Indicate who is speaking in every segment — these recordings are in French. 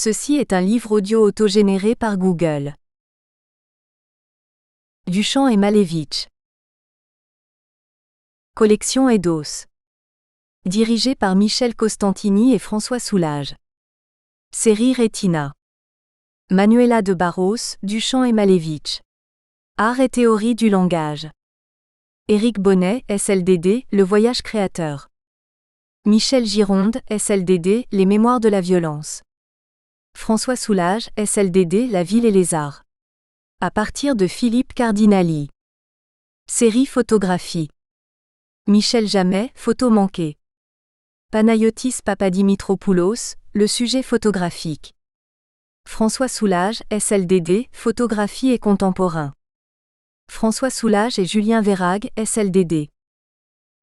Speaker 1: Ceci est un livre audio autogénéré par Google. Duchamp et Malevich. Collection Eidos. Dirigé par Michel Costantini et François Soulages. Série Retina. Manuela de Barros, Duchamp et Malevich. Art et théorie du langage. Éric Bonnet, SLDD, Le voyage créateur. Michel Gironde, SLDD, Les mémoires de la violence. François Soulages, SLDD, La ville et les arts. À partir de Philippe Cardinali. Série photographie. Michel Jamet, Photo manquée. Panayotis Papadimitropoulos, Le sujet photographique. François Soulages, SLDD, Photographie et contemporain. François Soulages et Julien Verhaeghe, SLDD.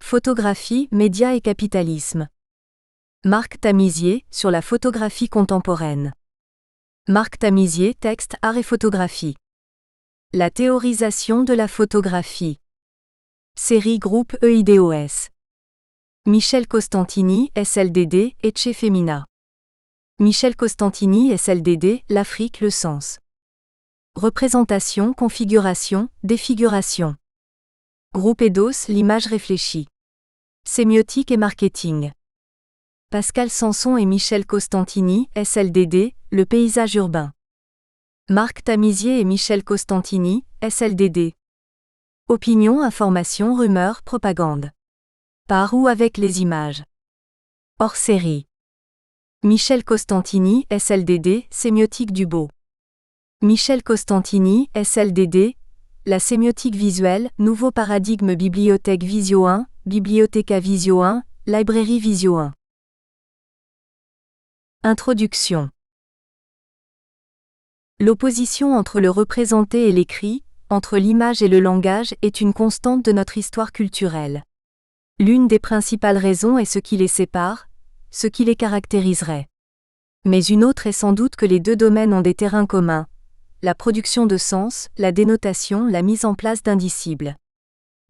Speaker 1: Photographie, médias et capitalisme. Marc Tamisier, sur la photographie contemporaine. Marc Tamisier, texte, art et photographie. La théorisation de la photographie. Série groupe Eidos. Michel Costantini, SLDD, Ecce Femina. Michel Costantini, SLDD, L'Afrique, le sens. Représentation, configuration, défiguration. Groupe Eidos, l'image réfléchie. Sémiotique et marketing. Pascal Sanson et Michel Costantini, SLDD, Le paysage urbain. Marc Tamisier et Michel Costantini, SLDD. Opinion, information, rumeur, propagande. Par ou avec les images. Hors série. Michel Costantini, SLDD, Sémiotique du beau. Michel Costantini, SLDD, La sémiotique visuelle, nouveau paradigme Bibliothèque Visio 1, Bibliotheca Visio 1, Librairie Visio 1. Introduction. L'opposition entre le représenté et l'écrit, entre l'image et le langage est une constante de notre histoire culturelle. L'une des principales raisons est ce qui les sépare, ce qui les caractériserait. Mais une autre est sans doute que les deux domaines ont des terrains communs, la production de sens, la dénotation, la mise en place d'indicibles.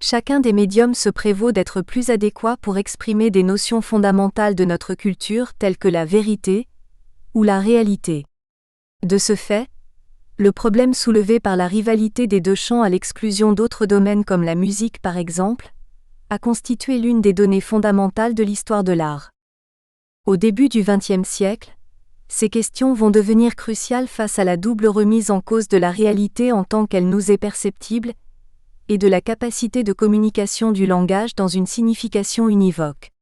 Speaker 1: Chacun des médiums se prévaut d'être plus adéquat pour exprimer des notions fondamentales de notre culture telles que la vérité ou la réalité. De ce fait, le problème soulevé par la rivalité des deux champs à l'exclusion d'autres domaines comme la musique par exemple, a constitué l'une des données fondamentales de l'histoire de l'art. Au début du XXe siècle, ces questions vont devenir cruciales face à la double remise en cause de la réalité en tant qu'elle nous est perceptible et de la capacité de communication du langage dans une signification univoque.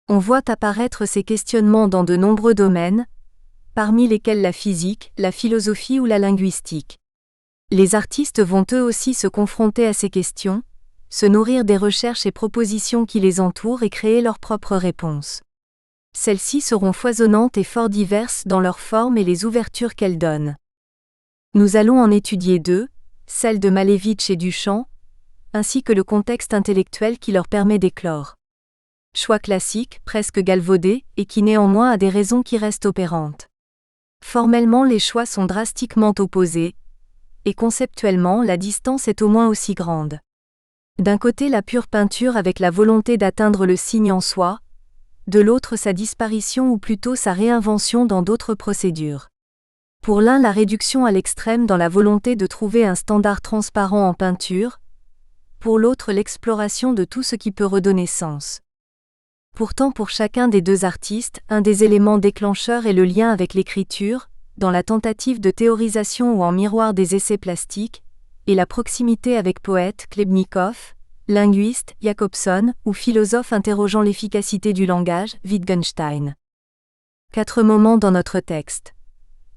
Speaker 1: On voit apparaître ces questionnements dans de nombreux domaines, parmi lesquels la physique, la philosophie ou la linguistique. Les artistes vont eux aussi se confronter à ces questions, se nourrir des recherches et propositions qui les entourent et créer leurs propres réponses. Celles-ci seront foisonnantes et fort diverses dans leur forme et les ouvertures qu'elles donnent. Nous allons en étudier deux, celle de Malevich et Duchamp, ainsi que le contexte intellectuel qui leur permet d'éclore. Choix classique, presque galvaudé, et qui néanmoins a des raisons qui restent opérantes. Formellement les choix sont drastiquement opposés, et conceptuellement la distance est au moins aussi grande. D'un côté la pure peinture avec la volonté d'atteindre le signe en soi, de l'autre sa disparition ou plutôt sa réinvention dans d'autres procédures. Pour l'un la réduction à l'extrême dans la volonté de trouver un standard transparent en peinture, pour l'autre l'exploration de tout ce qui peut redonner sens. Pourtant pour chacun des deux artistes, un des éléments déclencheurs est le lien avec l'écriture, dans la tentative de théorisation ou en miroir des essais plastiques, et la proximité avec poète Klebnikov, linguiste Jacobson ou philosophe interrogeant l'efficacité du langage Wittgenstein. 4 moments dans notre texte.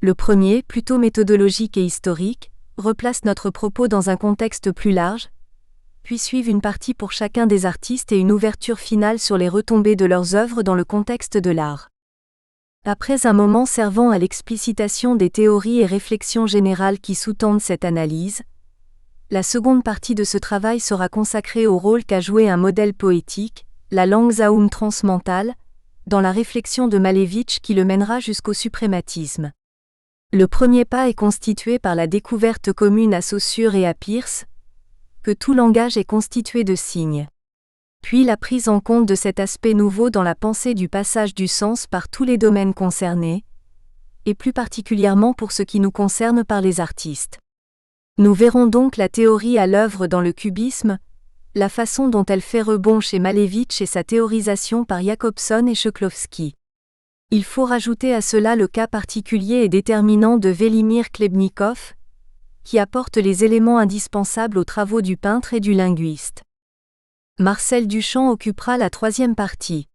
Speaker 1: Le premier, plutôt méthodologique et historique, replace notre propos dans un contexte plus large, puis suivent une partie pour chacun des artistes et une ouverture finale sur les retombées de leurs œuvres dans le contexte de l'art. Après un moment servant à l'explicitation des théories et réflexions générales qui sous-tendent cette analyse, la seconde partie de ce travail sera consacrée au rôle qu'a joué un modèle poétique, la langue Zaum transmentale, dans la réflexion de Malevich qui le mènera jusqu'au suprématisme. Le premier pas est constitué par la découverte commune à Saussure et à Peirce, que tout langage est constitué de signes. Puis la prise en compte de cet aspect nouveau dans la pensée du passage du sens par tous les domaines concernés, et plus particulièrement pour ce qui nous concerne par les artistes. Nous verrons donc la théorie à l'œuvre dans le cubisme, la façon dont elle fait rebond chez Malevich et sa théorisation par Jacobson et Choklovski. Il faut rajouter à cela le cas particulier et déterminant de Velimir Klebnikov, qui apporte les éléments indispensables aux travaux du peintre et du linguiste. Marcel Duchamp occupera la troisième partie.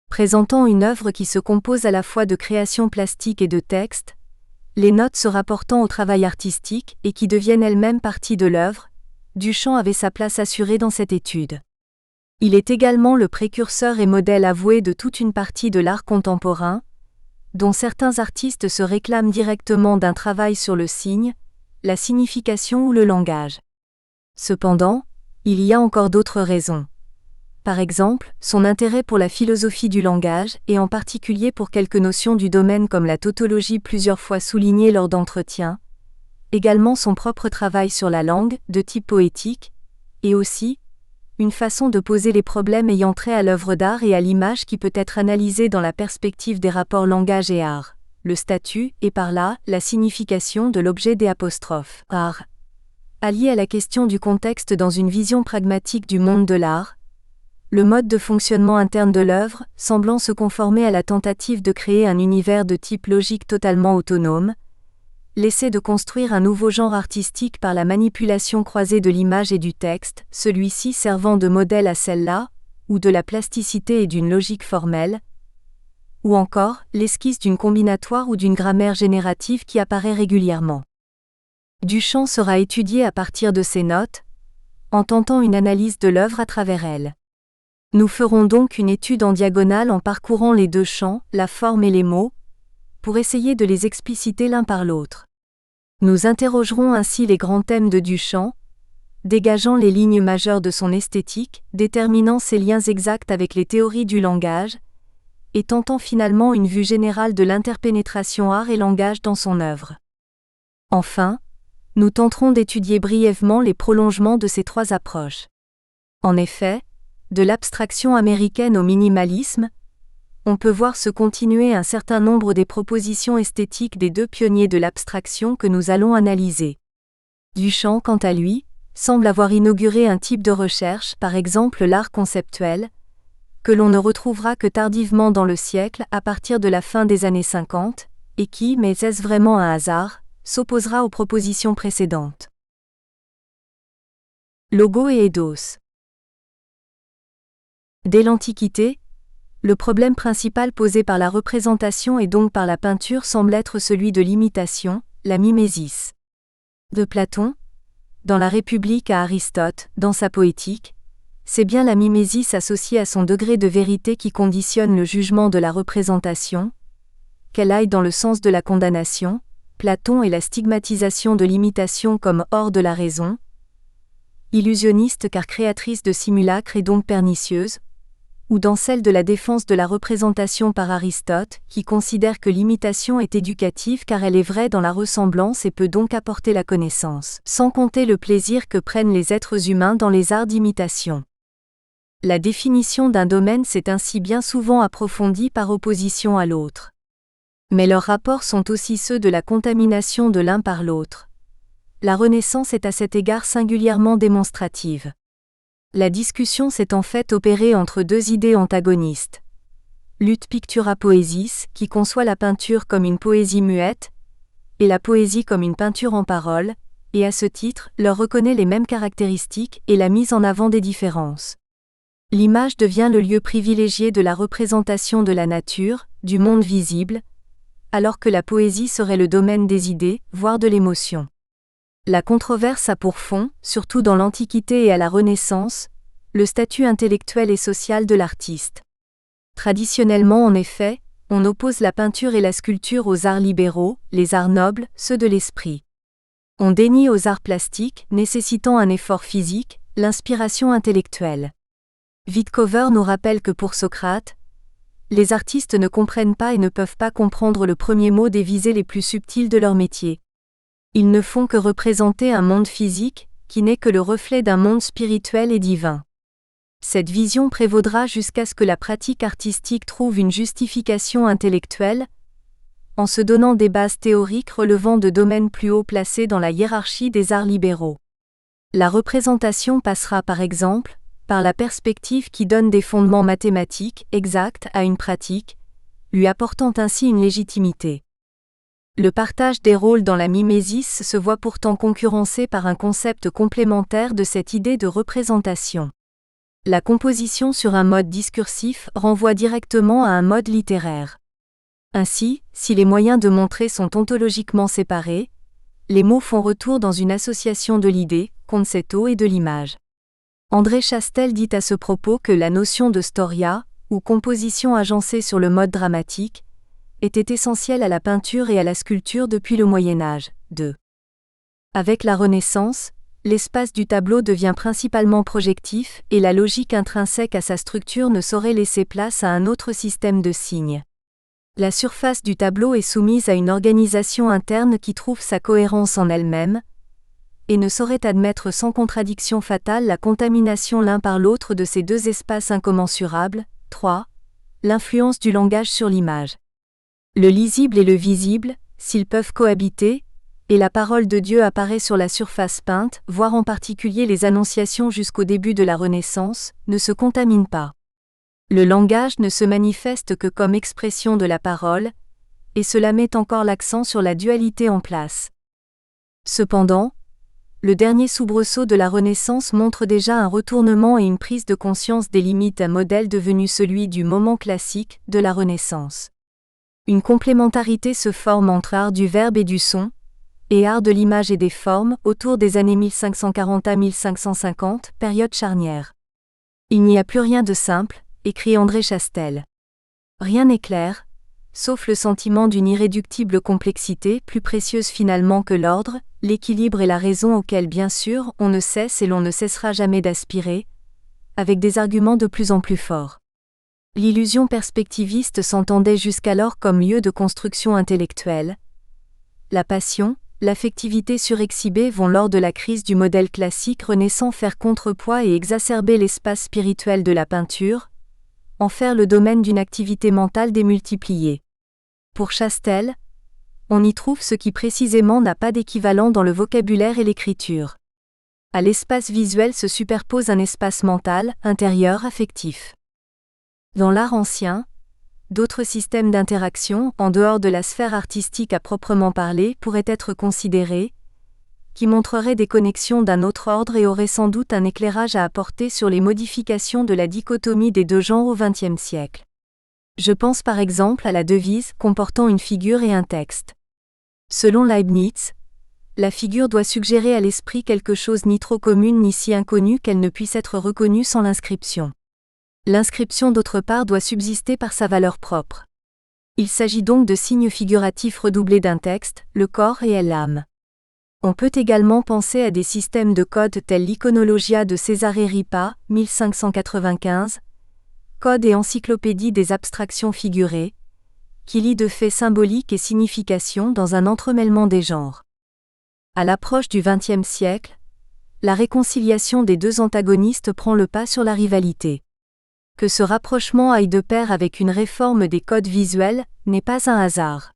Speaker 1: Présentant une œuvre qui se compose à la fois de création plastique et de texte, les notes se rapportant au travail artistique et qui deviennent elles-mêmes partie de l'œuvre, Duchamp avait sa place assurée dans cette étude. Il est également le précurseur et modèle avoué de toute une partie de l'art contemporain, dont certains artistes se réclament directement d'un travail sur le signe, la signification ou le langage. Cependant, il y a encore d'autres raisons. Par exemple, son intérêt pour la philosophie du langage, et en particulier pour quelques notions du domaine comme la tautologie plusieurs fois soulignée lors d'entretiens, également son propre travail sur la langue, de type poétique, et aussi, une façon de poser les problèmes ayant trait à l'œuvre d'art et à l'image qui peut être analysée dans la perspective des rapports langage et art, le statut, et par là, la signification de l'objet des apostrophes art. Allié à la question du contexte dans une vision pragmatique du monde de l'art, le mode de fonctionnement interne de l'œuvre, semblant se conformer à la tentative de créer un univers de type logique totalement autonome, l'essai de construire un nouveau genre artistique par la manipulation croisée de l'image et du texte, celui-ci servant de modèle à celle-là, ou de la plasticité et d'une logique formelle, ou encore l'esquisse d'une combinatoire ou d'une grammaire générative qui apparaît régulièrement. Duchamp sera étudié à partir de ces notes, en tentant une analyse de l'œuvre à travers elles. Nous ferons donc une étude en diagonale en parcourant les deux champs, la forme et les mots, pour essayer de les expliciter l'un par l'autre. Nous interrogerons ainsi les grands thèmes de Duchamp, dégageant les lignes majeures de son esthétique, déterminant ses liens exacts avec les théories du langage, et tentant finalement une vue générale de l'interpénétration art et langage dans son œuvre. Enfin, nous tenterons d'étudier brièvement les prolongements de ces trois approches. En effet, de l'abstraction américaine au minimalisme, on peut voir se continuer un certain nombre des propositions esthétiques des deux pionniers de l'abstraction que nous allons analyser. Duchamp, quant à lui, semble avoir inauguré un type de recherche, par exemple l'art conceptuel, que l'on ne retrouvera que tardivement dans le siècle à partir de la fin des années 50, et qui, mais est-ce vraiment un hasard, s'opposera aux propositions précédentes. Logo et eidos. Dès l'Antiquité, le problème principal posé par la représentation et donc par la peinture semble être celui de l'imitation, la mimésis. De Platon, dans la République à Aristote, dans sa poétique, c'est bien la mimésis associée à son degré de vérité qui conditionne le jugement de la représentation, qu'elle aille dans le sens de la condamnation, Platon et la stigmatisation de l'imitation comme hors de la raison, illusionniste car créatrice de simulacres et donc pernicieuse, ou dans celle de la défense de la représentation par Aristote, qui considère que l'imitation est éducative car elle est vraie dans la ressemblance et peut donc apporter la connaissance, sans compter le plaisir que prennent les êtres humains dans les arts d'imitation. La définition d'un domaine s'est ainsi bien souvent approfondie par opposition à l'autre. Mais leurs rapports sont aussi ceux de la contamination de l'un par l'autre. La Renaissance est à cet égard singulièrement démonstrative. La discussion s'est en fait opérée entre deux idées antagonistes. L'ut pictura poesis, qui conçoit la peinture comme une poésie muette, et la poésie comme une peinture en parole, et à ce titre, leur reconnaît les mêmes caractéristiques et la mise en avant des différences. L'image devient le lieu privilégié de la représentation de la nature, du monde visible, alors que la poésie serait le domaine des idées, voire de l'émotion. La controverse a pour fond, surtout dans l'Antiquité et à la Renaissance, le statut intellectuel et social de l'artiste. Traditionnellement en effet, on oppose la peinture et la sculpture aux arts libéraux, les arts nobles, ceux de l'esprit. On dénie aux arts plastiques, nécessitant un effort physique, l'inspiration intellectuelle. Wittcover nous rappelle que pour Socrate, les artistes ne comprennent pas et ne peuvent pas comprendre le premier mot des visées les plus subtiles de leur métier. Ils ne font que représenter un monde physique, qui n'est que le reflet d'un monde spirituel et divin. Cette vision prévaudra jusqu'à ce que la pratique artistique trouve une justification intellectuelle, en se donnant des bases théoriques relevant de domaines plus haut placés dans la hiérarchie des arts libéraux. La représentation passera par exemple par la perspective qui donne des fondements mathématiques exacts à une pratique, lui apportant ainsi une légitimité. Le partage des rôles dans la mimésis se voit pourtant concurrencé par un concept complémentaire de cette idée de représentation. La composition sur un mode discursif renvoie directement à un mode littéraire. Ainsi, si les moyens de montrer sont ontologiquement séparés, les mots font retour dans une association de l'idée, concetto et de l'image. André Chastel dit à ce propos que la notion de storia, ou composition agencée sur le mode dramatique, était essentielle à la peinture et à la sculpture depuis le Moyen Âge. 2. Avec la Renaissance, l'espace du tableau devient principalement projectif et la logique intrinsèque à sa structure ne saurait laisser place à un autre système de signes. La surface du tableau est soumise à une organisation interne qui trouve sa cohérence en elle-même, et ne saurait admettre sans contradiction fatale la contamination l'un par l'autre de ces deux espaces incommensurables. 3. L'influence du langage sur l'image. Le lisible et le visible, s'ils peuvent cohabiter, et la parole de Dieu apparaît sur la surface peinte, voire en particulier les Annonciations jusqu'au début de la Renaissance, ne se contaminent pas. Le langage ne se manifeste que comme expression de la parole, et cela met encore l'accent sur la dualité en place. Cependant, le dernier soubresaut de la Renaissance montre déjà un retournement et une prise de conscience des limites d'un modèle devenu celui du moment classique de la Renaissance. Une complémentarité se forme entre art du verbe et du son, et art de l'image et des formes autour des années 1540 à 1550, période charnière. Il n'y a plus rien de simple, écrit André Chastel. Rien n'est clair, sauf le sentiment d'une irréductible complexité plus précieuse finalement que l'ordre, l'équilibre et la raison auxquels bien sûr on ne cesse et l'on ne cessera jamais d'aspirer, avec des arguments de plus en plus forts. L'illusion perspectiviste s'entendait jusqu'alors comme lieu de construction intellectuelle. La passion, l'affectivité surexhibée vont lors de la crise du modèle classique renaissant faire contrepoids et exacerber l'espace spirituel de la peinture, en faire le domaine d'une activité mentale démultipliée. Pour Chastel, on y trouve ce qui précisément n'a pas d'équivalent dans le vocabulaire et l'écriture. À l'espace visuel se superpose un espace mental, intérieur, affectif. Dans l'art ancien, d'autres systèmes d'interaction, en dehors de la sphère artistique à proprement parler, pourraient être considérés, qui montreraient des connexions d'un autre ordre et auraient sans doute un éclairage à apporter sur les modifications de la dichotomie des deux genres au XXe siècle. Je pense par exemple à la devise comportant une figure et un texte. Selon Leibniz, la figure doit suggérer à l'esprit quelque chose ni trop commune ni si inconnue qu'elle ne puisse être reconnue sans l'inscription. L'inscription d'autre part doit subsister par sa valeur propre. Il s'agit donc de signes figuratifs redoublés d'un texte, le corps et l'âme. On peut également penser à des systèmes de codes tels l'Iconologia de Cesare Ripa, 1595, Code et encyclopédie des abstractions figurées, qui lie de faits symboliques et significations dans un entremêlement des genres. À l'approche du XXe siècle, la réconciliation des deux antagonistes prend le pas sur la rivalité. Que ce rapprochement aille de pair avec une réforme des codes visuels n'est pas un hasard.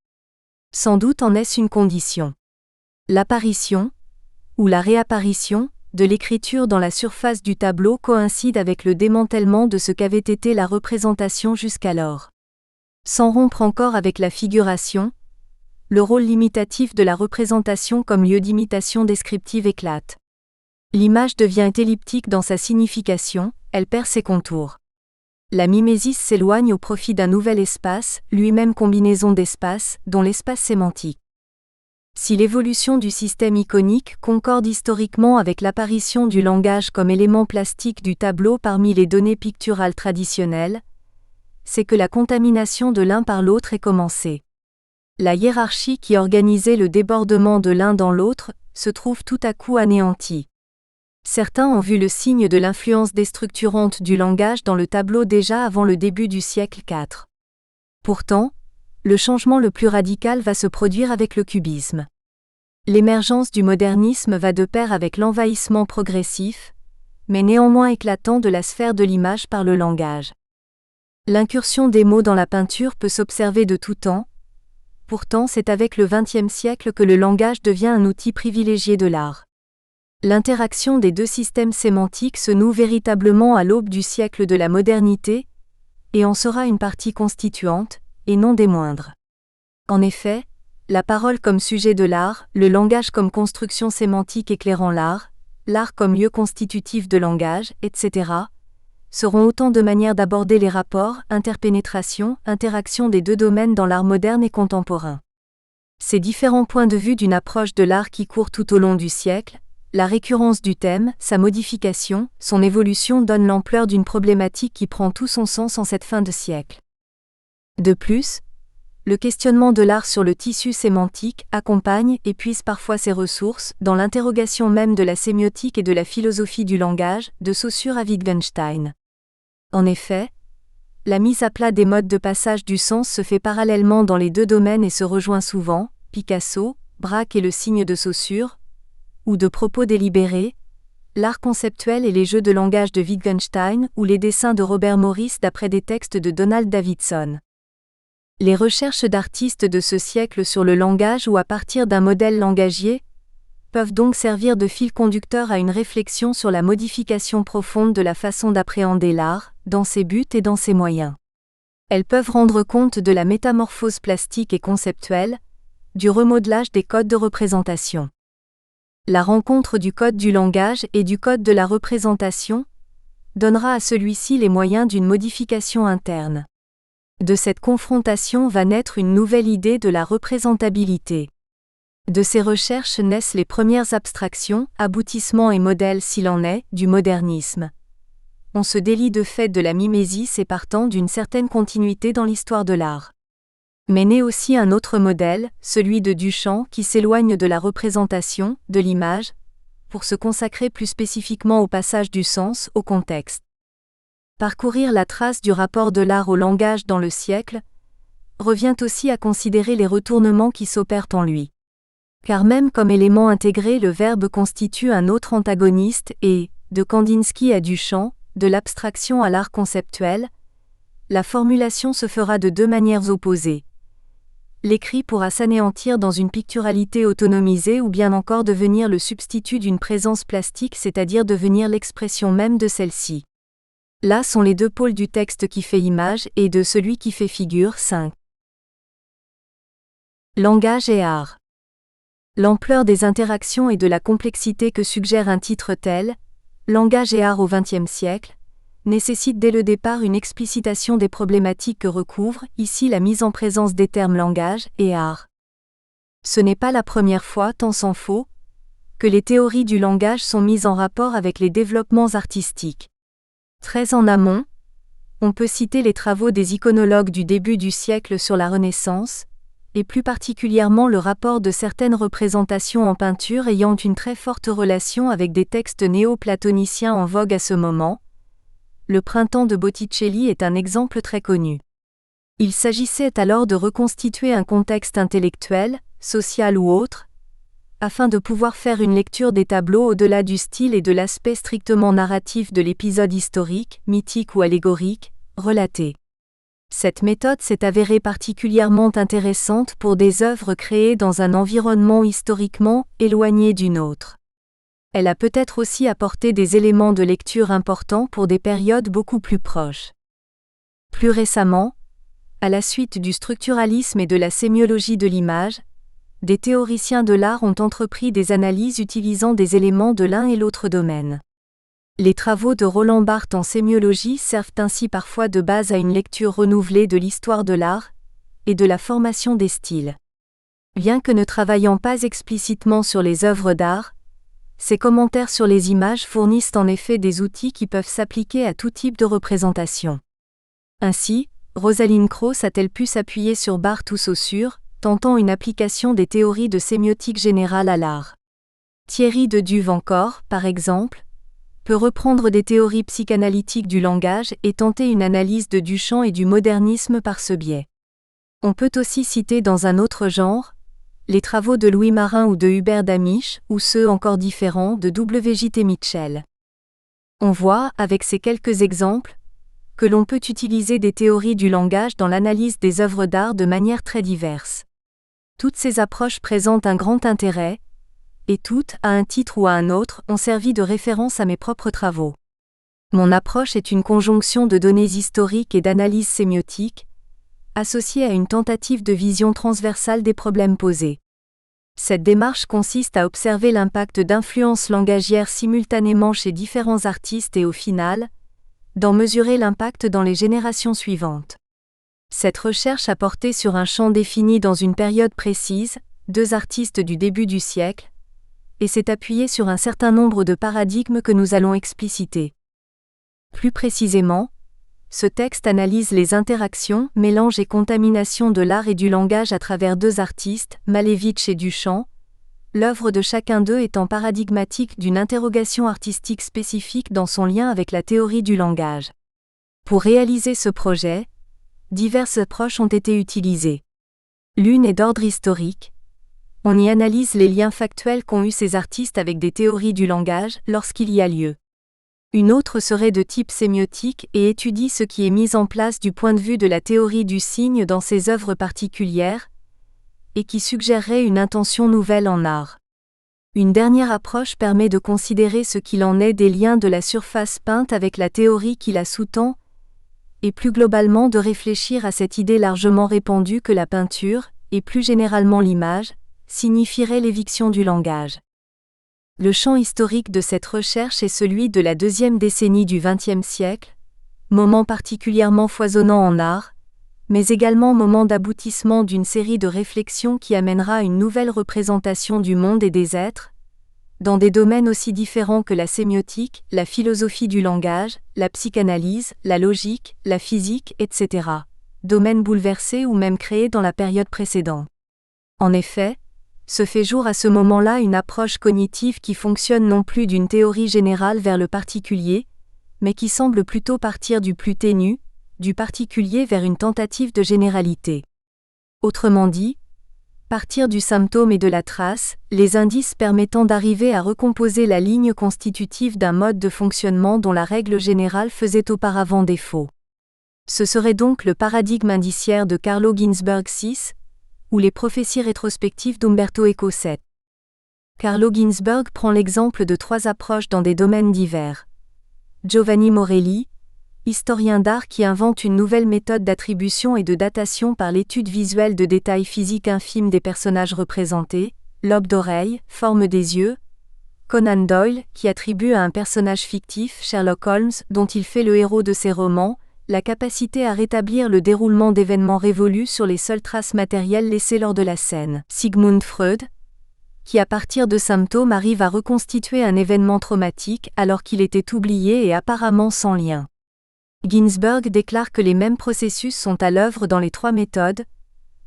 Speaker 1: Sans doute en est-ce une condition. L'apparition, ou la réapparition, de l'écriture dans la surface du tableau coïncide avec le démantèlement de ce qu'avait été la représentation jusqu'alors. Sans rompre encore avec la figuration, le rôle limitatif de la représentation comme lieu d'imitation descriptive éclate. L'image devient elliptique dans sa signification, elle perd ses contours. La mimésis s'éloigne au profit d'un nouvel espace, lui-même combinaison d'espaces, dont l'espace sémantique. Si l'évolution du système iconique concorde historiquement avec l'apparition du langage comme élément plastique du tableau parmi les données picturales traditionnelles, c'est que la contamination de l'un par l'autre est commencée. La hiérarchie qui organisait le débordement de l'un dans l'autre se trouve tout à coup anéantie. Certains ont vu le signe de l'influence déstructurante du langage dans le tableau déjà avant le début du siècle IV. Pourtant, le changement le plus radical va se produire avec le cubisme. L'émergence du modernisme va de pair avec l'envahissement progressif, mais néanmoins éclatant de la sphère de l'image par le langage. L'incursion des mots dans la peinture peut s'observer de tout temps, Pourtant, c'est avec le XXe siècle que le langage devient un outil privilégié de l'art. L'interaction des deux systèmes sémantiques se noue véritablement à l'aube du siècle de la modernité, et en sera une partie constituante, et non des moindres. En effet, la parole comme sujet de l'art, le langage comme construction sémantique éclairant l'art comme lieu constitutif de langage, etc., seront autant de manières d'aborder les rapports, interpénétration, interaction des deux domaines dans l'art moderne et contemporain. Ces différents points de vue d'une approche de l'art qui court tout au long du siècle, la récurrence du thème, sa modification, son évolution donnent l'ampleur d'une problématique qui prend tout son sens en cette fin de siècle. De plus, le questionnement de l'art sur le tissu sémantique accompagne et puise parfois ses ressources dans l'interrogation même de la sémiotique et de la philosophie du langage, de Saussure à Wittgenstein. En effet, la mise à plat des modes de passage du sens se fait parallèlement dans les deux domaines et se rejoint souvent, Picasso, Braque et le signe de Saussure, ou de propos délibérés, l'art conceptuel et les jeux de langage de Wittgenstein ou les dessins de Robert Morris d'après des textes de Donald Davidson. Les recherches d'artistes de ce siècle sur le langage ou à partir d'un modèle langagier peuvent donc servir de fil conducteur à une réflexion sur la modification profonde de la façon d'appréhender l'art, dans ses buts et dans ses moyens. Elles peuvent rendre compte de la métamorphose plastique et conceptuelle, du remodelage des codes de représentation. La rencontre du code du langage et du code de la représentation donnera à celui-ci les moyens d'une modification interne. De cette confrontation va naître une nouvelle idée de la représentabilité. De ces recherches naissent les premières abstractions, aboutissements et modèles s'il en est, du modernisme. On se délie de fait de la mimésis et partant d'une certaine continuité dans l'histoire de l'art. Mais naît aussi un autre modèle, celui de Duchamp, qui s'éloigne de la représentation, de l'image, pour se consacrer plus spécifiquement au passage du sens, au contexte. Parcourir la trace du rapport de l'art au langage dans le siècle revient aussi à considérer les retournements qui s'opèrent en lui. Car même comme élément intégré, le verbe constitue un autre antagoniste et, de Kandinsky à Duchamp, de l'abstraction à l'art conceptuel, la formulation se fera de deux manières opposées. L'écrit pourra s'anéantir dans une picturalité autonomisée ou bien encore devenir le substitut d'une présence plastique, c'est-à-dire devenir l'expression même de celle-ci. Là sont les deux pôles du texte qui fait image et de celui qui fait figure. 5. Langage et art. L'ampleur des interactions et de la complexité que suggère un titre tel, Langage et art au XXe siècle, nécessite dès le départ une explicitation des problématiques que recouvre, ici la mise en présence des termes langage et art. Ce n'est pas la première fois, tant s'en faut, que les théories du langage sont mises en rapport avec les développements artistiques. Très en amont, on peut citer les travaux des iconologues du début du siècle sur la Renaissance, et plus particulièrement le rapport de certaines représentations en peinture ayant une très forte relation avec des textes néo-platoniciens en vogue à ce moment. Le Printemps de Botticelli est un exemple très connu. Il s'agissait alors de reconstituer un contexte intellectuel, social ou autre, afin de pouvoir faire une lecture des tableaux au-delà du style et de l'aspect strictement narratif de l'épisode historique, mythique ou allégorique, relaté. Cette méthode s'est avérée particulièrement intéressante pour des œuvres créées dans un environnement historiquement éloigné du nôtre. Elle a peut-être aussi apporté des éléments de lecture importants pour des périodes beaucoup plus proches. Plus récemment, à la suite du structuralisme et de la sémiologie de l'image, des théoriciens de l'art ont entrepris des analyses utilisant des éléments de l'un et l'autre domaine. Les travaux de Roland Barthes en sémiologie servent ainsi parfois de base à une lecture renouvelée de l'histoire de l'art et de la formation des styles. Bien que ne travaillant pas explicitement sur les œuvres d'art, ces commentaires sur les images fournissent en effet des outils qui peuvent s'appliquer à tout type de représentation. Ainsi, Rosalind Krauss a-t-elle pu s'appuyer sur Barthes ou Saussure, tentant une application des théories de sémiotique générale à l'art. Thierry de Duve encore, par exemple, peut reprendre des théories psychanalytiques du langage et tenter une analyse de Duchamp et du modernisme par ce biais. On peut aussi citer dans un autre genre, les travaux de Louis Marin ou de Hubert Damisch, ou ceux encore différents de W.J.T. Mitchell. On voit, avec ces quelques exemples, que l'on peut utiliser des théories du langage dans l'analyse des œuvres d'art de manière très diverse. Toutes ces approches présentent un grand intérêt, et toutes, à un titre ou à un autre, ont servi de référence à mes propres travaux. Mon approche est une conjonction de données historiques et d'analyse sémiotique, associée à une tentative de vision transversale des problèmes posés. Cette démarche consiste à observer l'impact d'influences langagières simultanément chez différents artistes et au final, d'en mesurer l'impact dans les générations suivantes. Cette recherche a porté sur un champ défini dans une période précise, 2 artistes du début du siècle, et s'est appuyée sur un certain nombre de paradigmes que nous allons expliciter. Plus précisément, ce texte analyse les interactions, mélanges et contaminations de l'art et du langage à travers 2 artistes, Malevich et Duchamp, l'œuvre de chacun d'eux étant paradigmatique d'une interrogation artistique spécifique dans son lien avec la théorie du langage. Pour réaliser ce projet, diverses approches ont été utilisées. L'une est d'ordre historique. On y analyse les liens factuels qu'ont eus ces artistes avec des théories du langage lorsqu'il y a lieu. Une autre serait de type sémiotique et étudie ce qui est mis en place du point de vue de la théorie du signe dans ces œuvres particulières, et qui suggérerait une intention nouvelle en art. Une dernière approche permet de considérer ce qu'il en est des liens de la surface peinte avec la théorie qui la sous-tend, et plus globalement de réfléchir à cette idée largement répandue que la peinture, et plus généralement l'image, signifierait l'éviction du langage. Le champ historique de cette recherche est celui de la 2e décennie du XXe siècle, moment particulièrement foisonnant en art, mais également moment d'aboutissement d'une série de réflexions qui amènera une nouvelle représentation du monde et des êtres, dans des domaines aussi différents que la sémiotique, la philosophie du langage, la psychanalyse, la logique, la physique, etc., domaines bouleversés ou même créés dans la période précédente. En effet, se fait jour à ce moment-là une approche cognitive qui fonctionne non plus d'une théorie générale vers le particulier, mais qui semble plutôt partir du plus ténu, du particulier vers une tentative de généralité. Autrement dit, partir du symptôme et de la trace, les indices permettant d'arriver à recomposer la ligne constitutive d'un mode de fonctionnement dont la règle générale faisait auparavant défaut. Ce serait donc le paradigme indiciaire de Carlo Ginzburg VI, ou les prophéties rétrospectives d'Umberto Eco VII. Carlo Ginzburg prend l'exemple de 3 approches dans des domaines divers. Giovanni Morelli, historien d'art qui invente une nouvelle méthode d'attribution et de datation par l'étude visuelle de détails physiques infimes des personnages représentés, lobe d'oreille, forme des yeux. Conan Doyle, qui attribue à un personnage fictif, Sherlock Holmes, dont il fait le héros de ses romans, la capacité à rétablir le déroulement d'événements révolus sur les seules traces matérielles laissées lors de la scène. Sigmund Freud, qui à partir de symptômes arrive à reconstituer un événement traumatique alors qu'il était oublié et apparemment sans lien. Ginzburg déclare que les mêmes processus sont à l'œuvre dans les 3 méthodes,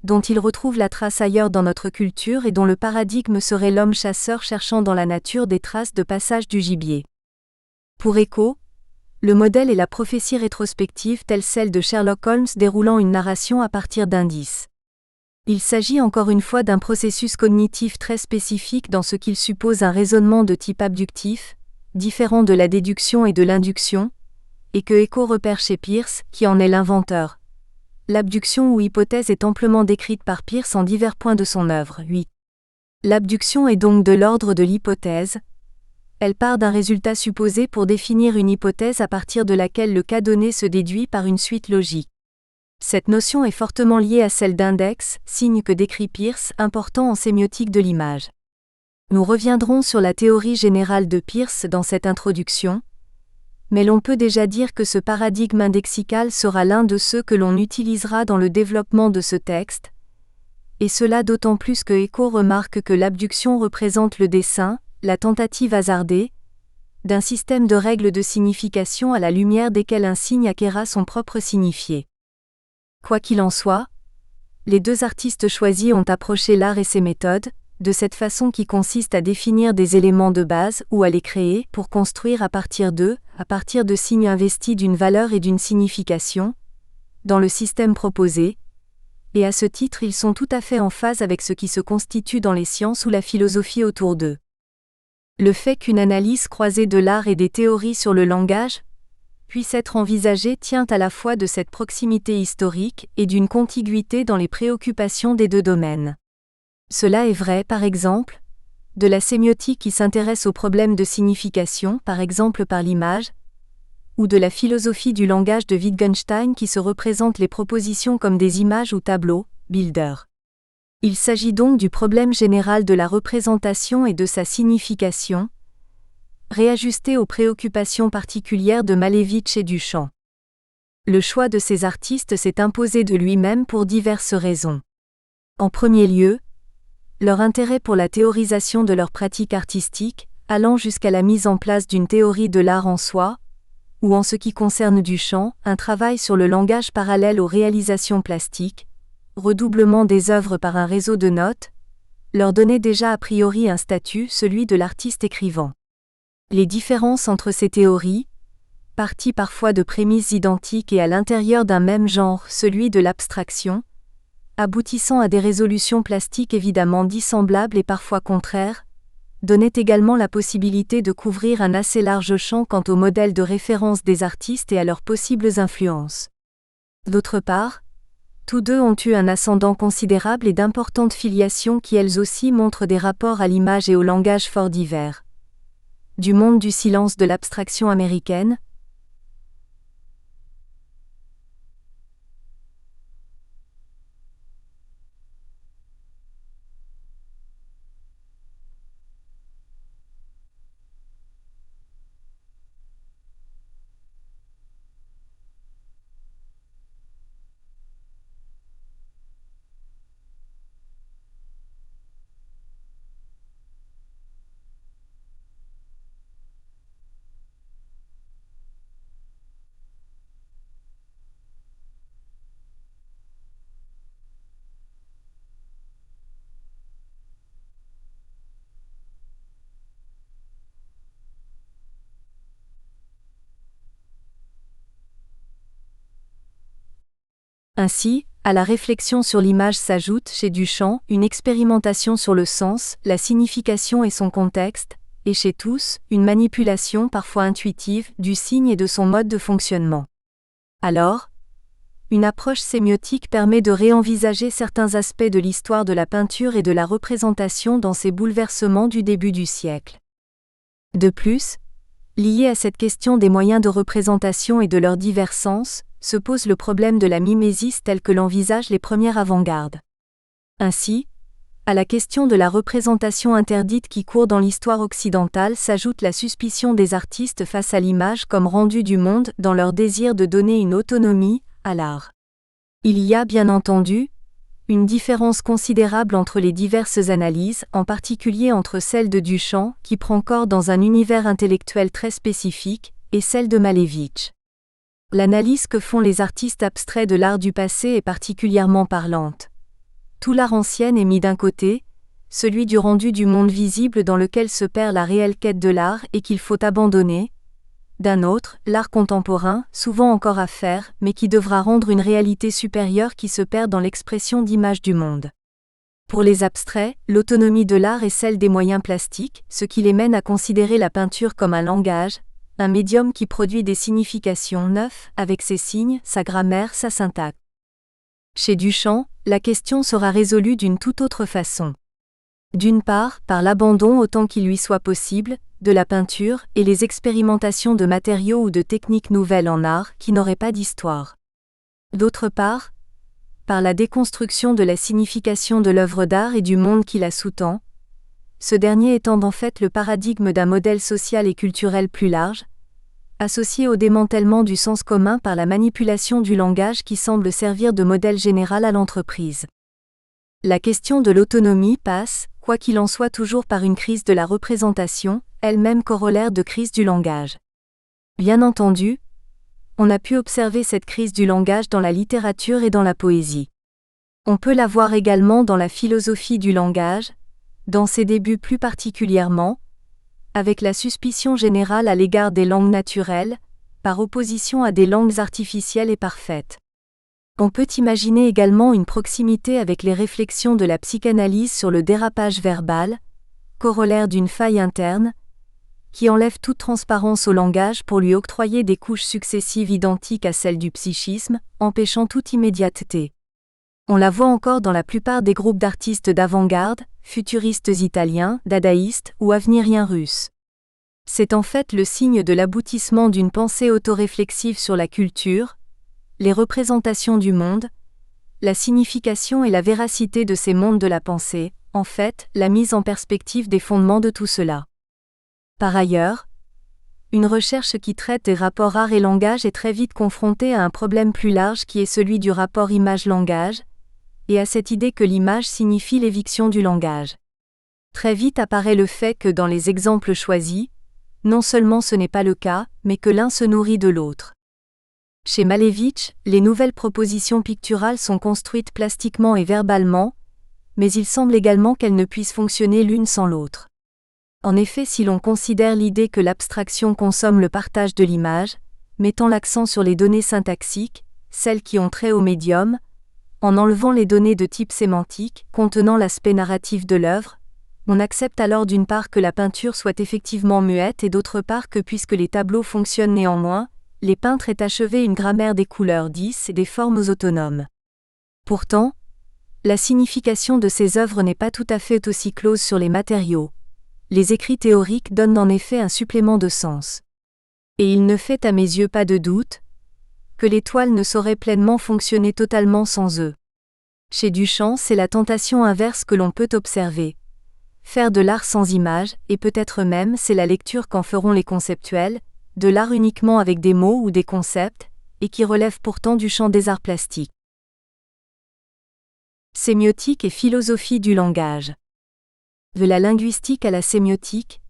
Speaker 1: dont il retrouve la trace ailleurs dans notre culture et dont le paradigme serait l'homme chasseur cherchant dans la nature des traces de passage du gibier. Pour Eco, le modèle est la prophétie rétrospective telle celle de Sherlock Holmes déroulant une narration à partir d'indices. Il s'agit encore une fois d'un processus cognitif très spécifique dans ce qu'il suppose un raisonnement de type abductif, différent de la déduction et de l'induction, et que Eco repère chez Peirce, qui en est l'inventeur. L'abduction ou hypothèse est amplement décrite par Peirce en divers points de son œuvre. 8. L'abduction est donc de l'ordre de l'hypothèse. Elle part d'un résultat supposé pour définir une hypothèse à partir de laquelle le cas donné se déduit par une suite logique. Cette notion est fortement liée à celle d'index, signe que décrit Peirce, important en sémiotique de l'image. Nous reviendrons sur la théorie générale de Peirce dans cette introduction, mais l'on peut déjà dire que ce paradigme indexical sera l'un de ceux que l'on utilisera dans le développement de ce texte, et cela d'autant plus que Eco remarque que l'abduction représente le dessin, la tentative hasardée, d'un système de règles de signification à la lumière desquelles un signe acquérera son propre signifié. Quoi qu'il en soit, les 2 artistes choisis ont approché l'art et ses méthodes, de cette façon qui consiste à définir des éléments de base ou à les créer pour construire à partir de signes investis d'une valeur et d'une signification, dans le système proposé, et à ce titre ils sont tout à fait en phase avec ce qui se constitue dans les sciences ou la philosophie autour d'eux. Le fait qu'une analyse croisée de l'art et des théories sur le langage puisse être envisagée tient à la fois de cette proximité historique et d'une contiguïté dans les préoccupations des 2 domaines. Cela est vrai, par exemple, de la sémiotique qui s'intéresse aux problèmes de signification, par exemple par l'image, ou de la philosophie du langage de Wittgenstein qui se représente les propositions comme des images ou tableaux, Bilder. Il s'agit donc du problème général de la représentation et de sa signification, réajusté aux préoccupations particulières de Malevich et Duchamp. Le choix de ces artistes s'est imposé de lui-même pour diverses raisons. En premier lieu, leur intérêt pour la théorisation de leur pratique artistique, allant jusqu'à la mise en place d'une théorie de l'art en soi, ou en ce qui concerne Duchamp, un travail sur le langage parallèle aux réalisations plastiques, redoublement des œuvres par un réseau de notes, leur donnait déjà a priori un statut, celui de l'artiste écrivant. Les différences entre ces théories, parties parfois de prémices identiques et à l'intérieur d'un même genre, celui de l'abstraction, aboutissant à des résolutions plastiques évidemment dissemblables et parfois contraires, donnait également la possibilité de couvrir un assez large champ quant aux modèles de référence des artistes et à leurs possibles influences. D'autre part, tous deux ont eu un ascendant considérable et d'importantes filiations qui elles aussi montrent des rapports à l'image et au langage fort divers. Du monde du silence de l'abstraction américaine, ainsi, à la réflexion sur l'image s'ajoute, chez Duchamp, une expérimentation sur le sens, la signification et son contexte, et chez tous, une manipulation parfois intuitive du signe et de son mode de fonctionnement. Alors, une approche sémiotique permet de réenvisager certains aspects de l'histoire de la peinture et de la représentation dans ces bouleversements du début du siècle. De plus, lié à cette question des moyens de représentation et de leurs divers sens, se pose le problème de la mimésis tel que l'envisagent les premières avant-gardes. Ainsi, à la question de la représentation interdite qui court dans l'histoire occidentale s'ajoute la suspicion des artistes face à l'image comme rendue du monde dans leur désir de donner une autonomie à l'art. Il y a bien entendu une différence considérable entre les diverses analyses, en particulier entre celle de Duchamp, qui prend corps dans un univers intellectuel très spécifique, et celle de Malevich. L'analyse que font les artistes abstraits de l'art du passé est particulièrement parlante. Tout l'art ancien est mis d'un côté, celui du rendu du monde visible dans lequel se perd la réelle quête de l'art et qu'il faut abandonner. D'un autre, l'art contemporain, souvent encore à faire, mais qui devra rendre une réalité supérieure qui se perd dans l'expression d'images du monde. Pour les abstraits, l'autonomie de l'art est celle des moyens plastiques, ce qui les mène à considérer la peinture comme un langage, un médium qui produit des significations neuves, avec ses signes, sa grammaire, sa syntaxe. Chez Duchamp, la question sera résolue d'une toute autre façon. D'une part, par l'abandon autant qu'il lui soit possible, de la peinture, et les expérimentations de matériaux ou de techniques nouvelles en art qui n'auraient pas d'histoire. D'autre part, par la déconstruction de la signification de l'œuvre d'art et du monde qui la sous-tend, ce dernier étant en fait le paradigme d'un modèle social et culturel plus large, associé au démantèlement du sens commun par la manipulation du langage qui semble servir de modèle général à l'entreprise. La question de l'autonomie passe, quoi qu'il en soit, toujours par une crise de la représentation, elle-même corollaire de crise du langage. Bien entendu, on a pu observer cette crise du langage dans la littérature et dans la poésie. On peut la voir également dans la philosophie du langage, dans ses débuts plus particulièrement, avec la suspicion générale à l'égard des langues naturelles, par opposition à des langues artificielles et parfaites. On peut imaginer également une proximité avec les réflexions de la psychanalyse sur le dérapage verbal, corollaire d'une faille interne, qui enlève toute transparence au langage pour lui octroyer des couches successives identiques à celles du psychisme, empêchant toute immédiateté. On la voit encore dans la plupart des groupes d'artistes d'avant-garde, futuristes italiens, dadaïstes ou aveniriens russes. C'est en fait le signe de l'aboutissement d'une pensée autoréflexive sur la culture, les représentations du monde, la signification et la véracité de ces mondes de la pensée, en fait, la mise en perspective des fondements de tout cela. Par ailleurs, une recherche qui traite des rapports art et langage est très vite confrontée à un problème plus large qui est celui du rapport image-langage, et à cette idée que l'image signifie l'éviction du langage. Très vite apparaît le fait que dans les exemples choisis, non seulement ce n'est pas le cas, mais que l'un se nourrit de l'autre. Chez Malevich, les nouvelles propositions picturales sont construites plastiquement et verbalement, mais il semble également qu'elles ne puissent fonctionner l'une sans l'autre. En effet, si l'on considère l'idée que l'abstraction consomme le partage de l'image, mettant l'accent sur les données syntaxiques, celles qui ont trait au médium, en enlevant les données de type sémantique, contenant l'aspect narratif de l'œuvre, on accepte alors d'une part que la peinture soit effectivement muette et d'autre part que puisque les tableaux fonctionnent néanmoins, les peintres aient achevé une grammaire des couleurs 10 et des formes autonomes. Pourtant, la signification de ces œuvres n'est pas tout à fait aussi close sur les matériaux. Les écrits théoriques donnent en effet un supplément de sens. Et il ne fait à mes yeux pas de doute que les toiles ne sauraient pleinement fonctionner totalement sans eux. Chez Duchamp, c'est la tentation inverse que l'on peut observer. Faire de l'art sans image, et peut-être même c'est la lecture qu'en feront les conceptuels, de l'art uniquement avec des mots ou des concepts, et qui relève pourtant du champ des arts plastiques. Sémiotique et philosophie du langage. De la linguistique à la sémiotique,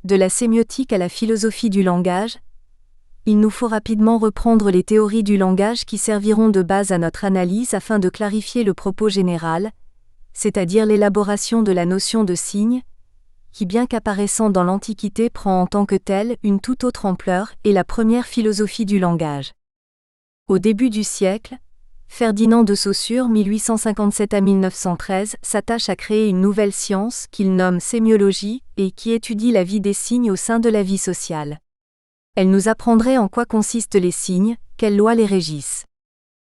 Speaker 1: de la sémiotique à la philosophie du langage, il nous faut rapidement reprendre les théories du langage qui serviront de base à notre analyse afin de clarifier le propos général, c'est-à-dire l'élaboration de la notion de signe, qui bien qu'apparaissant dans l'Antiquité prend en tant que telle une toute autre ampleur et la première philosophie du langage. Au début du siècle, Ferdinand de Saussure 1857 à 1913 s'attache à créer une nouvelle science qu'il nomme sémiologie et qui étudie la vie des signes au sein de la vie sociale. Elle nous apprendrait en quoi consistent les signes, quelles lois les régissent.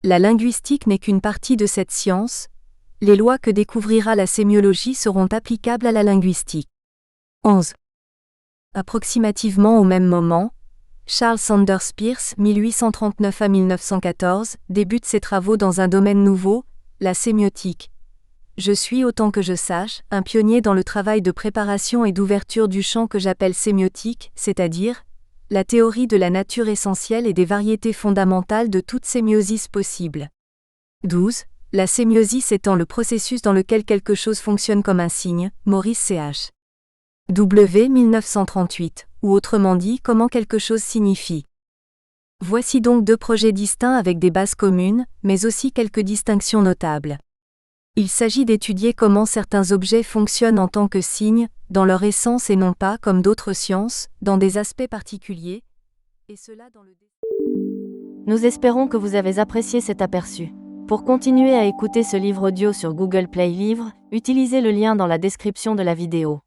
Speaker 1: La linguistique n'est qu'une partie de cette science, les lois que découvrira la sémiologie seront applicables à la linguistique. 11. Approximativement au même moment, Charles Sanders Peirce, 1839 à 1914, débute ses travaux dans un domaine nouveau, la sémiotique. Je suis, autant que je sache, un pionnier dans le travail de préparation et d'ouverture du champ que j'appelle sémiotique, c'est-à-dire la théorie de la nature essentielle et des variétés fondamentales de toute sémiosis possible. 12. La sémiosis étant le processus dans lequel quelque chose fonctionne comme un signe, Maurice Ch. W. 1938, ou autrement dit comment quelque chose signifie. Voici donc deux projets distincts avec des bases communes, mais aussi quelques distinctions notables. Il s'agit d'étudier comment certains objets fonctionnent en tant que signes, dans leur essence et non pas, comme d'autres sciences, dans des aspects particuliers, et cela dans le...
Speaker 2: Nous espérons que vous avez apprécié cet aperçu. Pour continuer à écouter ce livre audio sur Google Play Livres, utilisez le lien dans la description de la vidéo.